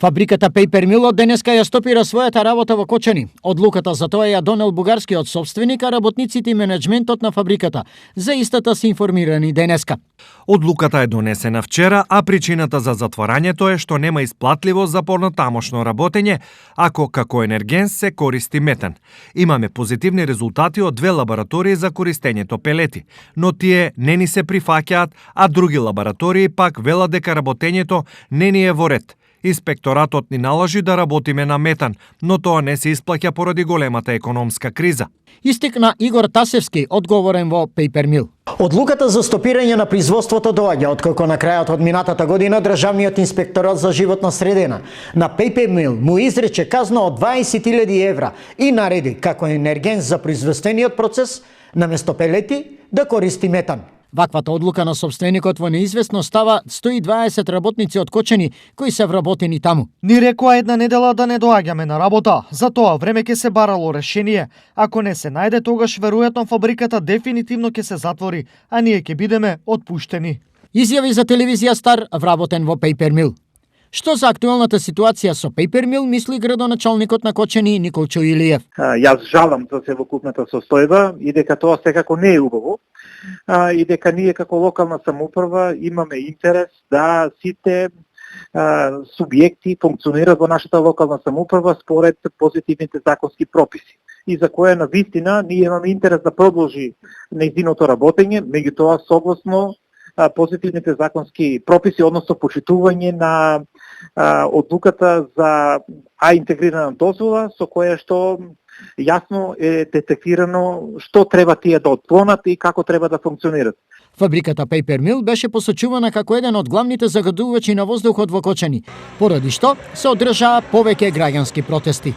Фабриката Paper Mill од денеска ја стопира својата работа во Кочани. Одлуката за тоа ја донел бугарскиот собственик, а работниците и менеджментот на фабриката за истата се информирани денеска. Одлуката е донесена вчера, а причината за затворањето е што нема исплатливост за понатамошно работење, ако како енерген се користи метан. Имаме позитивни резултати од 2 лаборатории за користењето пелети, но тие не ни се прифаќаат, а други лаборатории пак велат дека работењето не ни е во ред. Инспекторатот ни наложи да работиме на метан, но тоа не се исплаќа поради големата економска криза. Истикна Игор Тасевски, одговорен во Paper Mill. Одлуката за стопирање на производството доаѓа откако на крајот од минатата година Државниот инспекторат за животна средина на Paper Mill му изрече казна од 20.000 евра и нареди како енерген за производствениот процес наместо пелети да користи метан. Ваквата одлука на собственикот во неизвестно става 120 работници од Кочани кои се вработени таму. Ни рекоа една недела да не доаѓаме на работа, за тоа време ќе се барало решение. Ако не се најде, тогаш веројатно фабриката дефинитивно ќе се затвори, а ние ќе бидеме отпуштени. Изјави за телевизија Стар, вработен во Paper Mill. Што за актуелната ситуација со Paper Mill мисли градоначалникот на Кочани Николчо Илиев? Јас жалам за целокупната состојба и дека тоа секако не е убаво. И дека ние како локална самоуправа имаме интерес да сите субјекти функционираат во нашата локална самоуправа според позитивните законски прописи. И за кое на вистина ние имаме интерес да продолжи нејзиното работење, меѓутоа согласно позитивните законски прописи, односно почитување на одлуката за интегрирана дозвола со која што јасно е детектирано што треба тие да отклонат и како треба да функционират. Фабриката Paper Mill беше посочувана како еден од главните загадувачи на воздухот во Кочани, поради што се одржаа повеќе граѓански протести.